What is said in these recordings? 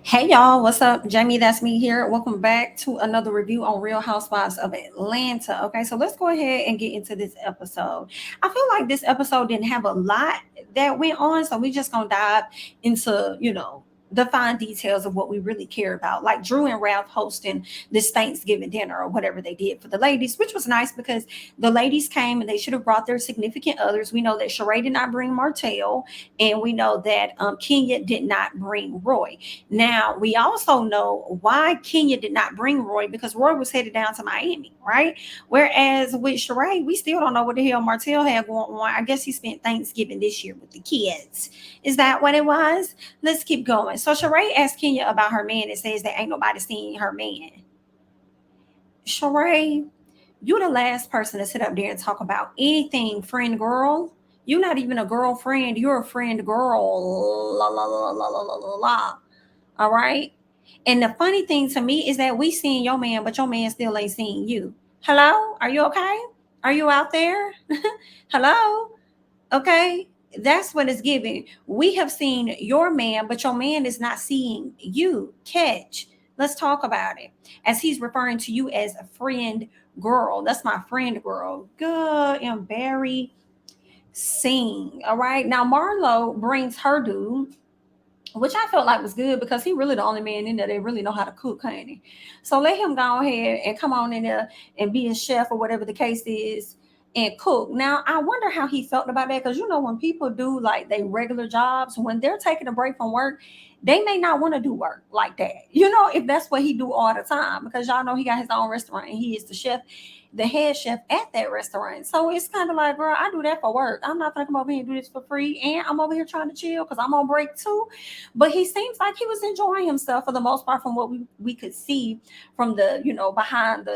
Hey y'all, what's up? Jamie, that's me here. Welcome back to another review on Real Housewives of Atlanta. Okay, so let's go ahead and get into this episode. I feel like this episode didn't have a lot that went on, so we just gonna dive into, the fine details of what we really care about, like Drew and Ralph hosting this Thanksgiving dinner or whatever they did for the ladies, which was nice because the ladies came and they should have brought their significant others. We know that Sheree did not bring Martell, and we know that Kenya did not bring Roy. Now, we also know why Kenya did not bring Roy because Roy was headed down to Miami, right? Whereas with Sheree, we still don't know what the hell Martell had going on. I guess he spent Thanksgiving this year with the kids. Is that what it was? Let's keep going. So Sheree asked Kenya about her man and says that ain't nobody seen her man. Sheree, you the last person to sit up there and talk about anything, friend girl. You're not even a girlfriend. You're a friend girl. La la la la la la la la. All right. And the funny thing to me is that we seeing your man, but your man still ain't seeing you. Hello? Are you okay? Are you out there? Hello? Okay. That's what it's giving. We have seen your man, but your man is not seeing you. Catch. Let's talk about it. As he's referring to you as a friend girl. That's my friend girl. Good and very sing. All right. Now Marlo brings her dude, which I felt like was good because he really the only man in there that really know how to cook, honey. So let him go ahead and come on in there and be a chef or whatever the case is and cook. Now I wonder how he felt about that because when people do like they regular jobs, when they're taking a break from work, they may not want to do work like that. If that's what he do all the time because y'all know he got his own restaurant and he is the chef, the head chef at that restaurant. So it's kind of like, girl, I do that for work. I'm not gonna come over here and do this for free. And I'm over here trying to chill because I'm on break too. But he seems like he was enjoying himself for the most part from what we could see from the, behind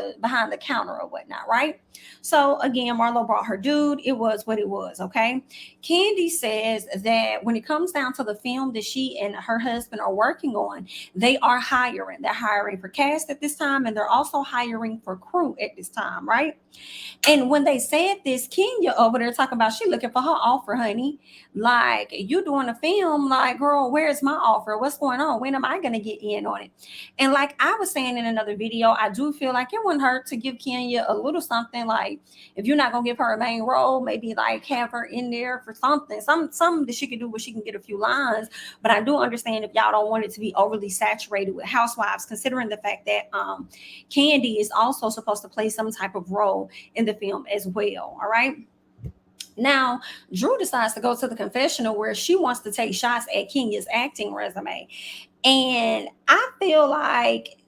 the counter or whatnot, right? So again, Marlo brought her dude. It was what it was, okay? Kandi says that when it comes down to the film that she and her husband are working on, they are hiring. They're hiring for cast at this time, and they're also hiring for crew at this time, right? And when they said this, Kenya over there talking about she looking for her offer, honey. Like, you doing a film, like, girl, where's my offer? What's going on? When am I gonna get in on it? And like I was saying in another video, I do feel like it wouldn't hurt to give Kenya a little something. Like, if you're not gonna give her a main role, maybe like have her in there for something, something that she can do where she can get a few lines. But I do understand if y'all don't want it to be overly saturated with housewives, considering the fact that Kandi is also supposed to play some type of role in the film as well. All right. Now, Drew decides to go to the confessional where she wants to take shots at Kenya's acting resume. And I feel like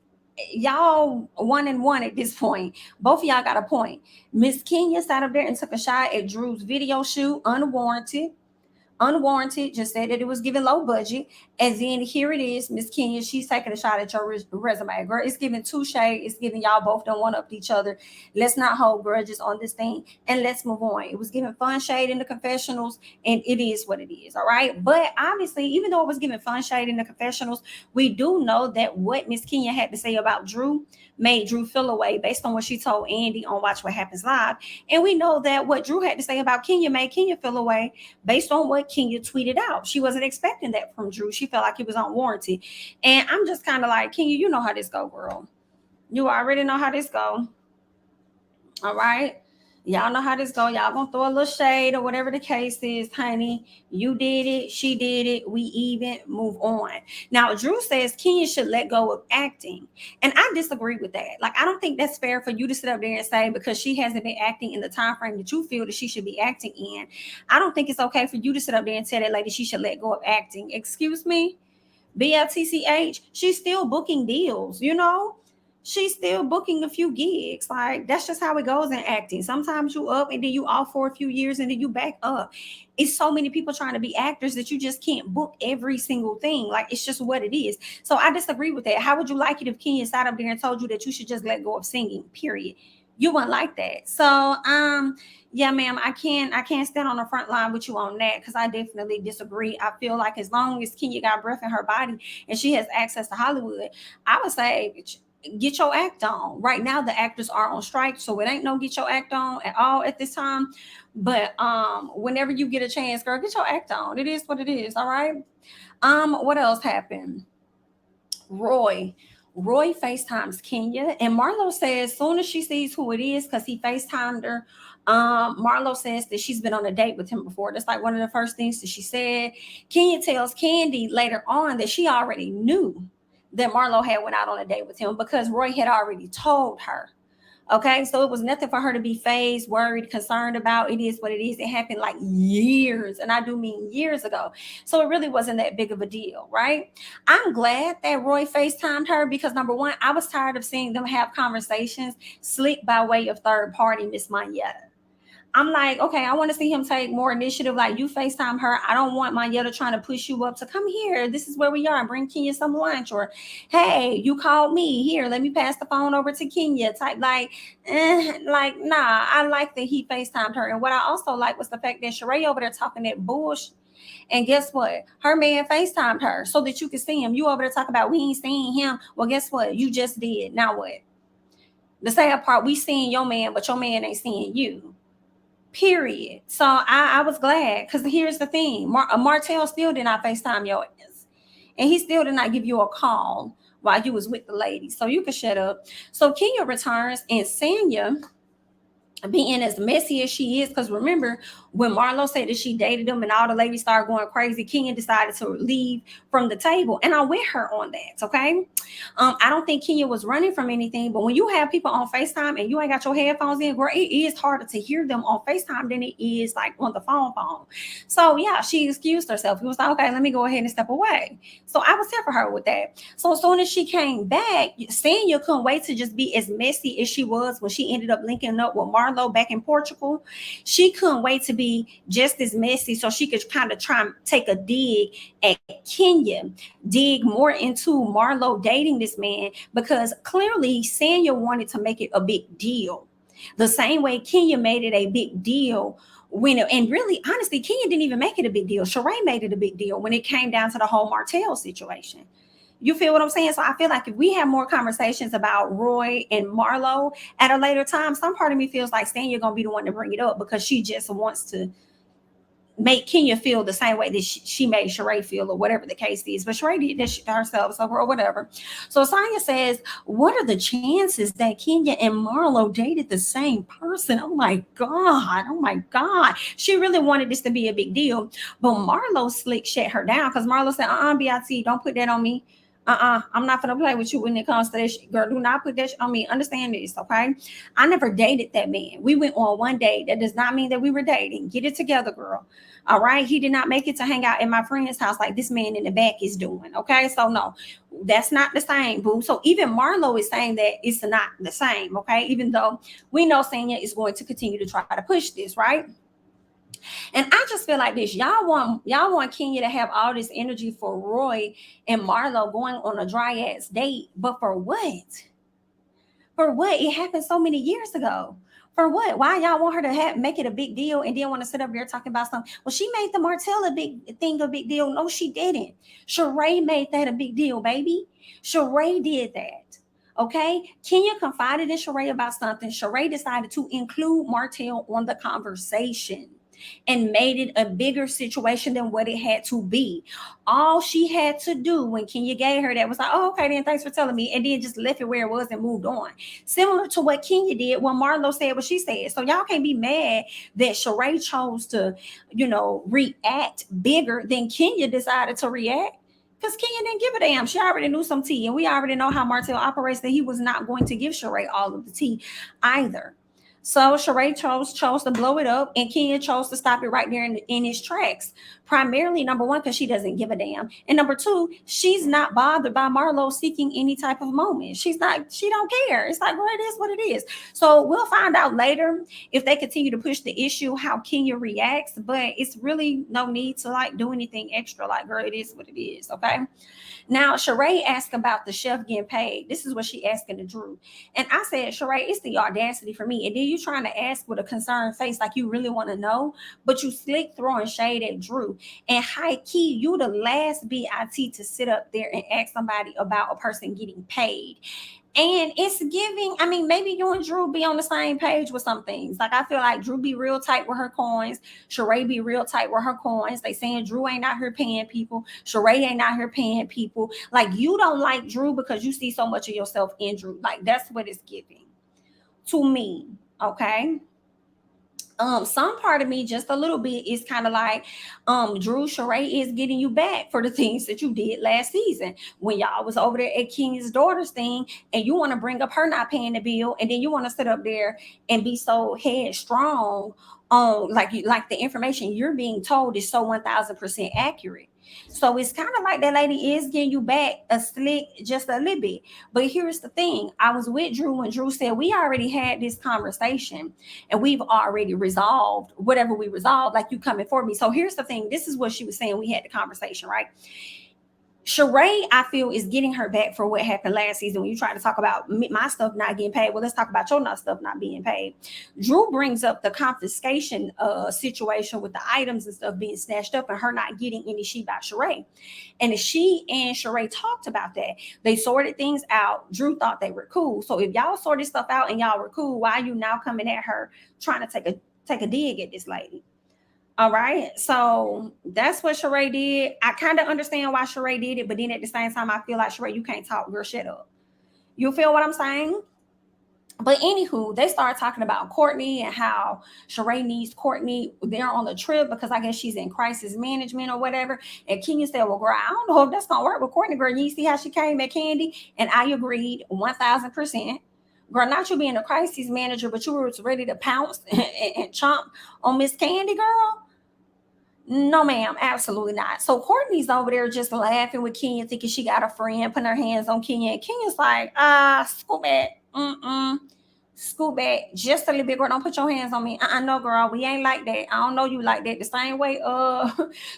y'all 1-1 at this point. Both of y'all got a point. Miss Kenya sat up there and took a shot at Drew's video shoot, unwarranted, just said that it was given low budget. And then here it is, Miss Kenya, she's taking a shot at your resume. Girl, it's giving touche. It's giving y'all both don't one up each other. Let's not hold grudges on this thing and let's move on. It was giving fun shade in the confessionals, and it is what it is. All right. But obviously, even though it was giving fun shade in the confessionals, we do know that what Miss Kenya had to say about Drew made Drew feel away based on what she told Andy on Watch What Happens Live. And we know that what Drew had to say about Kenya made Kenya feel away based on what Kenya tweeted out. She wasn't expecting that from Drew. She felt like it was unwarranted. And I'm just kind of like, Kenya, you know how this go, girl. You already know how this go. All right. Y'all know how this go. Y'all gonna throw a little shade or whatever the case is, honey. You did it. She did it. We even move on. Now, Drew says Kenya should let go of acting. And I disagree with that. Like, I don't think that's fair for you to sit up there and say because she hasn't been acting in the time frame that you feel that she should be acting in. I don't think it's okay for you to sit up there and tell that lady she should let go of acting. Excuse me? BLTCH, she's still booking deals. She's still booking a few gigs. Like, that's just how it goes in acting. Sometimes you up and then you off for a few years and then you back up. It's so many people trying to be actors that you just can't book every single thing. Like, it's just what it is. So I disagree with that. How would you like it if Kenya sat up there and told you that you should just let go of singing, period? You wouldn't like that. So yeah, ma'am, I can't stand on the front line with you on that because I definitely disagree. I feel like as long as Kenya got breath in her body and she has access to Hollywood, I would say get your act on. Right now the actors are on strike, so it ain't no get your act on at all at this time. But whenever you get a chance, girl, get your act on. It is what it is. All right. What else happened? Roy FaceTimes Kenya, and Marlo says as soon as she sees who it is, because he FaceTimed her, Marlo says that she's been on a date with him before. That's like one of the first things that she said. Kenya tells Kandi later on that she already knew that Marlo had went out on a date with him because Roy had already told her. Okay, so it was nothing for her to be phased, worried, concerned about. It is what it is. It happened like years, and I do mean years ago. So it really wasn't that big of a deal, right? I'm glad that Roy FaceTimed her because number one, I was tired of seeing them have conversations slick by way of third party Miss Mayetta. I'm like, okay, I want to see him take more initiative. Like you FaceTime her. I don't want Mayetta trying to push you up to come here. This is where we are. Bring Kenya some lunch. Or, hey, you called me. Here, let me pass the phone over to Kenya. Type nah. I like that he FaceTimed her. And what I also like was the fact that Sheree over there talking that bullshit. And guess what? Her man FaceTimed her so that you could see him. You over there talking about we ain't seeing him. Well, guess what? You just did. Now what? The sad part, we seeing your man, but your man ain't seeing you. Period. So I was glad because here's the thing. Martell still did not FaceTime your ass. And he still did not give you a call while you was with the lady. So you can shut up. So Kenya returns and Sanya, being as messy as she is, because remember when Marlo said that she dated him and all the ladies started going crazy, Kenya decided to leave from the table, and I'm with her on that. Okay, I don't think Kenya was running from anything, but when you have people on FaceTime and you ain't got your headphones in, girl, it is harder to hear them on FaceTime than it is like on the phone. So yeah, she excused herself. It was like, okay, let me go ahead and step away. So I was here for her with that. So as soon as she came back, Sanya couldn't wait to just be as messy as she was when she ended up linking up with Marlo back in Portugal. She couldn't wait to be just as messy so she could kind of try and take a dig at Kenya, dig more into Marlo dating this man, because clearly Sanya wanted to make it a big deal. The same way Kenya made it a big deal and really, honestly, Kenya didn't even make it a big deal. Sheree made it a big deal when it came down to the whole Martell situation. You feel what I'm saying? So I feel like if we have more conversations about Roy and Marlo at a later time, some part of me feels like Sanya gonna be the one to bring it up because she just wants to make Kenya feel the same way that she made Sheree feel, or whatever the case is. But Sheree did that shit to herself, so or whatever. So Sanya says, what are the chances that Kenya and Marlo dated the same person? Oh my God. She really wanted this to be a big deal. But Marlo slick shut her down because Marlo said, BIT, don't put that on me. I'm not gonna play with you when it comes to this, girl. Do not put that shit on me. Understand this, okay? I never dated that man. We went on one date. That does not mean that we were dating. Get it together, girl. All right. He did not make it to hang out at my friend's house like this man in the back is doing. Okay. So no, that's not the same, boo. So even Marlo is saying that it's not the same. Okay. Even though we know Sanya is going to continue to try to push this, right? And I just feel like this. Y'all want Kenya to have all this energy for Roy and Marlo going on a dry ass date, but for what? For what? It happened so many years ago. For what? Why y'all want her to make it a big deal and then want to sit up there talking about something? Well, she made the Martell a big deal. No, she didn't. Sheree made that a big deal, baby. Sheree did that. Okay, Kenya confided in Sheree about something. Sheree decided to include Martell on the conversation and made it a bigger situation than what it had to be. All she had to do when Kenya gave her that was like, oh, okay, then thanks for telling me, and then just left it where it was and moved on. Similar to what Kenya did when Marlo said what she said. So y'all can't be mad that Sheree chose to, react bigger than Kenya decided to react. Because Kenya didn't give a damn. She already knew some tea. And we already know how Martell operates, that he was not going to give Sheree all of the tea either. So Sheree chose to blow it up, and Kenya chose to stop it right there in its tracks. Primarily, number one, because she doesn't give a damn. And number two, she's not bothered by Marlo seeking any type of moment. She don't care. It's like, well, it is what it is. So we'll find out later if they continue to push the issue, how Kenya reacts. But it's really no need to do anything extra. Like, girl, it is what it is. Okay. Now, Sheree asked about the chef getting paid. This is what she asking to Drew. And I said, Sheree, it's the audacity for me. And then you trying to ask with a concerned face like you really want to know, but you slick throwing shade at Drew. Drew. And high key, you the last BIT to sit up there and ask somebody about a person getting paid. And it's giving, I mean, maybe you and Drew be on the same page with some things. Like I feel like Drew be real tight with her coins. Sheree be real tight with her coins. They saying Drew ain't out here paying people. Sheree ain't out here paying people. Like you don't like Drew because you see so much of yourself in Drew. Like that's what it's giving to me. Okay. Some part of me, just a little bit, is kind of like, Drew, Sheree is getting you back for the things that you did last season when y'all was over there at Kenya's daughter's thing, and you want to bring up her not paying the bill, and then you want to sit up there and be so headstrong on like the information you're being told is so 1,000% accurate. So it's kind of like that lady is getting you back a slick, just a little bit. But here's the thing: I was with Drew when Drew said we already had this conversation and we've already resolved whatever we resolved, like you coming for me. So here's the thing. This is what she was saying. We had the conversation, right? Sheree, I feel, is getting her back for what happened last season when you try to talk about my stuff not getting paid. Well, let's talk about your stuff not being paid. Drew brings up the confiscation situation with the items and stuff being snatched up and her not getting any shit by Sheree. And she and Sheree talked about that. They sorted things out. Drew thought they were cool. So if y'all sorted stuff out and y'all were cool, why are you now coming at her trying to take a dig at this lady? All right. So that's what Sheree did. I kind of understand why Sheree did it, but then at the same time, I feel like Sheree, you can't talk, girl, shut up. You feel what I'm saying? But anywho, they started talking about Courtney and how Sheree needs Courtney. They're on the trip because I guess she's in crisis management or whatever. And Kenya said, well, girl, I don't know if that's going to work with Courtney, girl. You see how she came at Kandi? And I agreed 1,000%. Girl, not you being a crisis manager, but you were ready to pounce and chomp on Miss Kandi, girl. No, ma'am, absolutely not. So Courtney's over there just laughing with Kenya, thinking she got a friend, putting her hands on Kenya. And Kenya's like, scoot back. Scoot back just a little bit, girl. Don't put your hands on me. No, girl, we ain't like that. I don't know you like that. The same way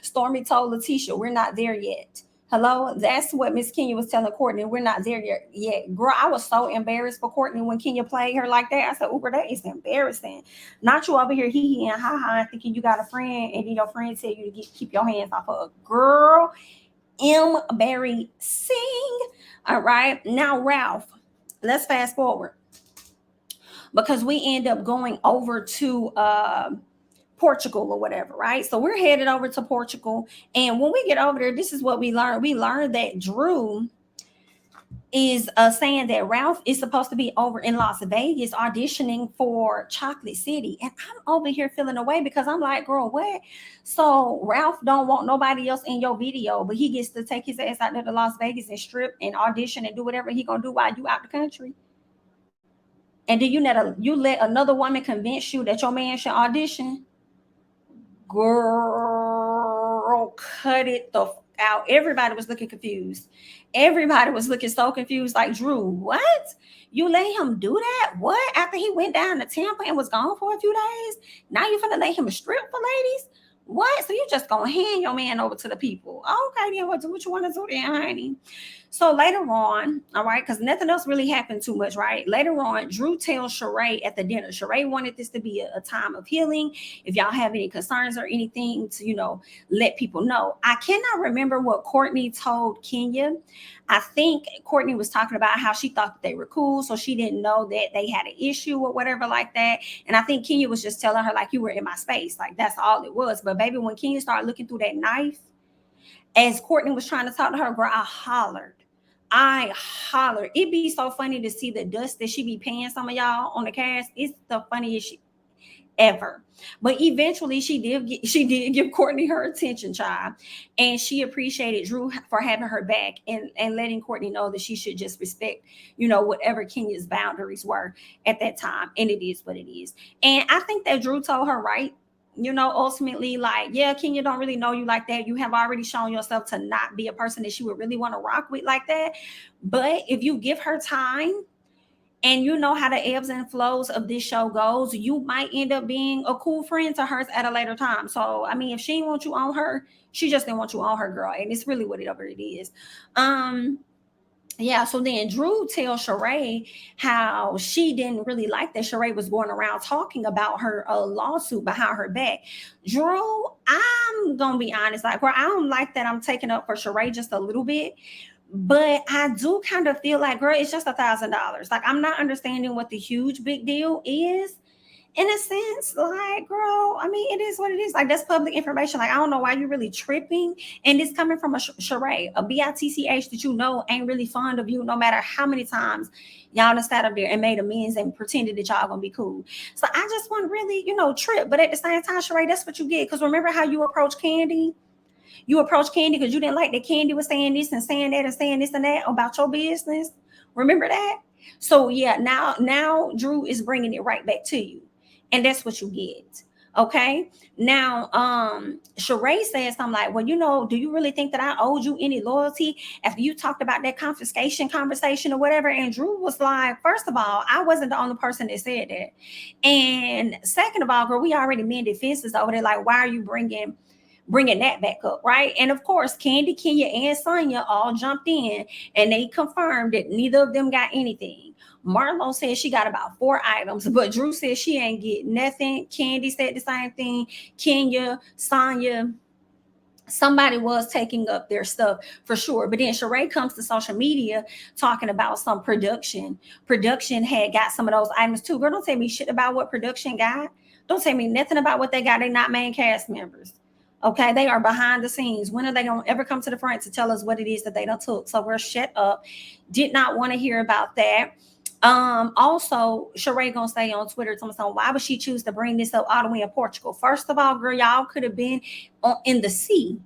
Stormy told Letitia, we're not there yet. Hello, that's what Miss Kenya was telling Courtney. We're not there yet. Girl, I was so embarrassed for Courtney when Kenya played her like that. I said, Uber, that is embarrassing. Not you over here hee and ha thinking you got a friend and then your friend tell you to keep your hands off her. Girl, embarrassing. All right. Now, Ralph, let's fast forward because we end up going over to Portugal or whatever, right? So we're headed over to Portugal. And when we get over there, this is what we learned. We learned that Drew is saying that Ralph is supposed to be over in Las Vegas auditioning for Chocolate City. And I'm over here feeling away because I'm like, girl, what? So Ralph don't want nobody else in your video, but he gets to take his ass out there to Las Vegas and strip and audition and do whatever he gonna do while you out the country. And then you let another woman convince you that your man should audition? Girl, cut it the out. Everybody was looking confused. Everybody was looking so confused. Like, Drew, what? You let him do that? What? After he went down to Tampa and was gone for a few days? Now you finna let him strip for ladies? What? So you just gonna hand your man over to the people? Okay, then what you want to do then, honey? So later on, all right, because nothing else really happened too much, right? Later on, Drew tells Sheree at the dinner. Sheree wanted this to be a time of healing. If y'all have any concerns or anything to, let people know. I cannot remember what Courtney told Kenya. I think Courtney was talking about how she thought that they were cool, so she didn't know that they had an issue or whatever like that. And I think Kenya was just telling her, like, you were in my space. Like, that's all it was. But baby, when Kenya started looking through that knife, as Courtney was trying to talk to her, girl, I hollered. It'd be so funny to see the dust that she be paying some of y'all on the cast. It's the funniest shit ever. But eventually she did give Courtney her attention, child. And she appreciated Drew for having her back and letting Courtney know that she should just respect, whatever Kenya's boundaries were at that time. And it is what it is. And I think that Drew told her right. Ultimately, like, yeah, Kenya don't really know you like that. You have already shown yourself to not be a person that she would really want to rock with like that. But if you give her time and you know how the ebbs and flows of this show goes, you might end up being a cool friend to hers at a later time. So, I mean, if she didn't want you on her, she just didn't want you on her, girl. And it's really whatever it is. Yeah, so then Drew tells Sheree how she didn't really like that Sheree was going around talking about her lawsuit behind her back. Drew, I'm gonna be honest, like, girl, I don't like that I'm taking up for Sheree just a little bit, but I do kind of feel like, girl, it's just $1,000. Like, I'm not understanding what the huge big deal is. In a sense, like, girl, I mean, it is what it is. Like, that's public information. Like, I don't know why you're really tripping. And it's coming from a Sheree, a bitch that you know ain't really fond of you, no matter how many times y'all done sat up there and made amends and pretended that y'all gonna be cool. So I just want really, trip. But at the same time, Sheree, that's what you get. Because remember how you approached Kandi? You approached Kandi because you didn't like that Kandi was saying this and saying that and saying this and that about your business. Remember that? So yeah, now Drew is bringing it right back to you, and that's what you get. Okay. Now, Sheree says something like, well, do you really think that I owed you any loyalty after you talked about that confiscation conversation or whatever? And Drew was like, first of all, I wasn't the only person that said that. And second of all, girl, we already mended fences over there. Like, why are you bringing that back up, right? And of course, Kandi, Kenya, and Sonya all jumped in, and they confirmed that neither of them got anything. Marlo said she got about 4 items, but Drew said she ain't get nothing. Kandi said the same thing. Kenya, Sonya, somebody was taking up their stuff for sure. But then Sheree comes to social media talking about some production. Production had got some of those items too. Girl, don't tell me shit about what production got. Don't tell me nothing about what they got. They're not main cast members. Okay, they are behind the scenes. When are they gonna ever come to the front to tell us what it is that they done took? So we're shut up. Did not want to hear about that. Also, Sheree gonna say on Twitter, something, why would she choose to bring this up all the way in Portugal? First of all, girl, y'all could have been in the sea.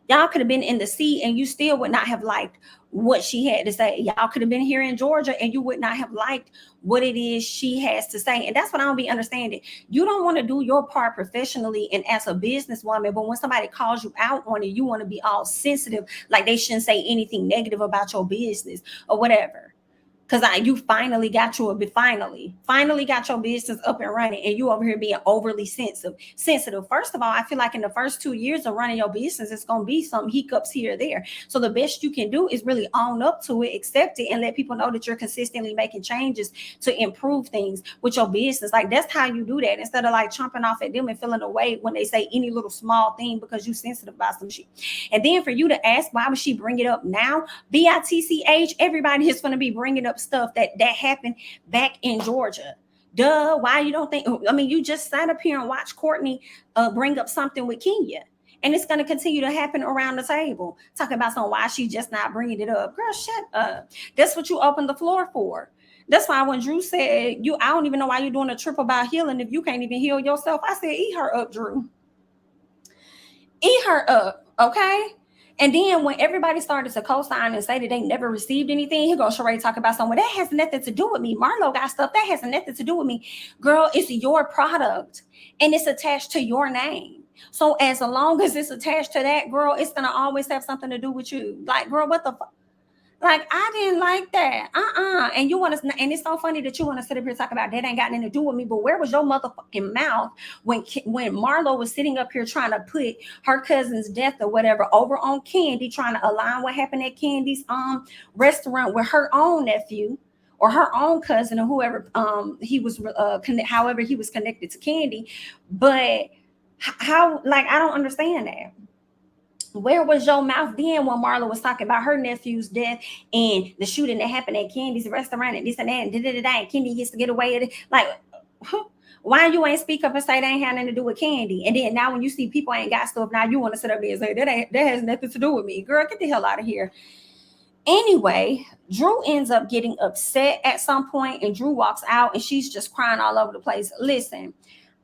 Y'all could have been in the sea and you still would not have liked what she had to say. Y'all could have been here in Georgia and you would not have liked what it is she has to say. And that's what I don't be understanding. You don't want to do your part professionally and as a businesswoman, but when somebody calls you out on it, you want to be all sensitive, like they shouldn't say anything negative about your business or whatever. Because you finally got your business up and running, and you over here being overly sensitive. First of all, I feel like in the first 2 years of running your business, it's gonna be some hiccups here or there. So the best you can do is really own up to it, accept it, and let people know that you're consistently making changes to improve things with your business. Like, that's how you do that, instead of like chomping off at them and feeling away when they say any little small thing because you sensitive about some shit. And then for you to ask why would she bring it up now, bitch, everybody is going to be bringing up stuff that happened back in Georgia. Duh. Why you don't think? I mean, you just sat up here and watched Courtney bring up something with Kenya, and it's going to continue to happen around the table. Talking about some why she just not bringing it up. Girl, shut up. That's what you opened the floor for. That's why when Drew said I don't even know why you're doing a trip about healing if you can't even heal yourself. I said, eat her up, Drew. Eat her up, okay? And then when everybody started to co-sign and say that they never received anything, he goes, Sheree, talk about something. That has nothing to do with me. Marlo got stuff. That has nothing to do with me. Girl, it's your product and it's attached to your name. So as long as it's attached to that, girl, it's going to always have something to do with you. Like, girl, what the fuck? Like, I didn't like that. And you want to, and it's so funny that you want to sit up here and talk about that ain't got nothing to do with me. But where was your motherfucking mouth when Marlo was sitting up here trying to put her cousin's death or whatever over on Kandi, trying to align what happened at Kandi's restaurant with her own nephew or her own cousin or whoever he was however he was connected to Kandi. But how, like, I don't understand that. Where was your mouth then when Marlo was talking about her nephew's death and the shooting that happened at Kandi's restaurant and this and that and da-da-da-da, and Kandi gets to get away with it? Like, why you ain't speak up and say that ain't had nothing to do with Kandi? And then now when you see people ain't got stuff, now you want to sit up there and say that has nothing to do with me. Girl, get the hell out of here. Anyway, Drew ends up getting upset at some point, and Drew walks out and she's just crying all over the place. Listen,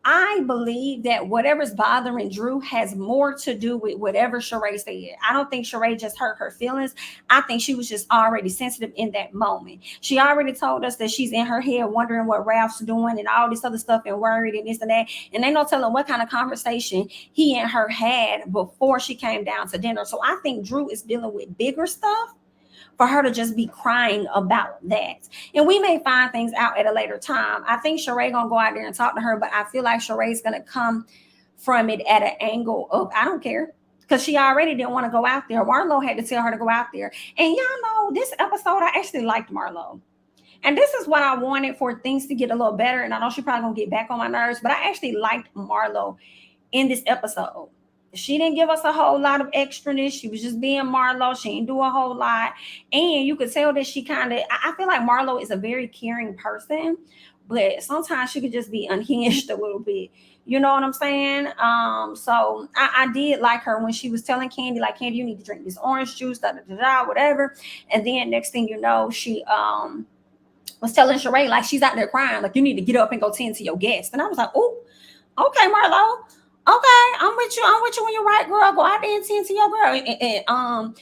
I believe that whatever's bothering Drew has more to do with whatever Sheree said. I don't think Sheree just hurt her feelings. I think she was just already sensitive in that moment. She already told us that she's in her head wondering what Ralph's doing and all this other stuff and worried and this and that. And they no telling what kind of conversation he and her had before she came down to dinner. So I think Drew is dealing with bigger stuff for her to just be crying about that. And we may find things out at a later time. I think Sheree gonna go out there and talk to her, but I feel like Sheree's gonna come from it at an angle of, I don't care. because she already didn't want to go out there. Marlo had to tell her to go out there. And y'all know, this episode, I actually liked Marlo. And this is what I wanted for things to get a little better. And I know she probably gonna get back on my nerves, but I actually liked Marlo in this episode. She didn't give us a whole lot of extraness. She was just being Marlo. She didn't do a whole lot. And you could tell that she kind of, I feel like Marlo is a very caring person, but sometimes she could just be unhinged a little bit. You know what I'm saying? So I did like her when she was telling Kandi, like, Kandi, you need to drink this orange juice, da da da da, whatever. And then next thing you know, she was telling Sheree, like, she's out there crying, like, you need to get up and go tend to your guest. And I was like, oh, okay, Marlo. Okay, I'm with you. I'm with you when you're right, girl. Go out there and tend to your girl. And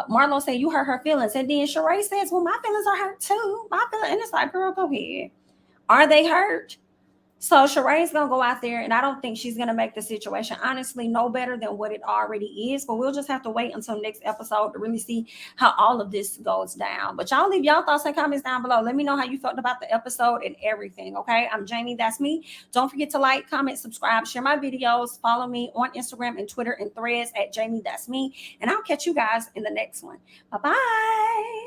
Marlo said you hurt her feelings. And then Sheree says, well, my feelings are hurt too. My feelings. And it's like, girl, go ahead. Are they hurt? So Sheree's gonna go out there, and I don't think she's gonna make the situation honestly no better than what it already is. But we'll just have to wait until next episode to really see how all of this goes down. But y'all leave y'all thoughts and comments down below. Let me know how you felt about the episode and everything. Okay, I'm Jamie. That's me. Don't forget to like, comment, subscribe, share my videos, follow me on Instagram and Twitter and Threads at Jamie. That's me. And I'll catch you guys in the next one. Bye bye.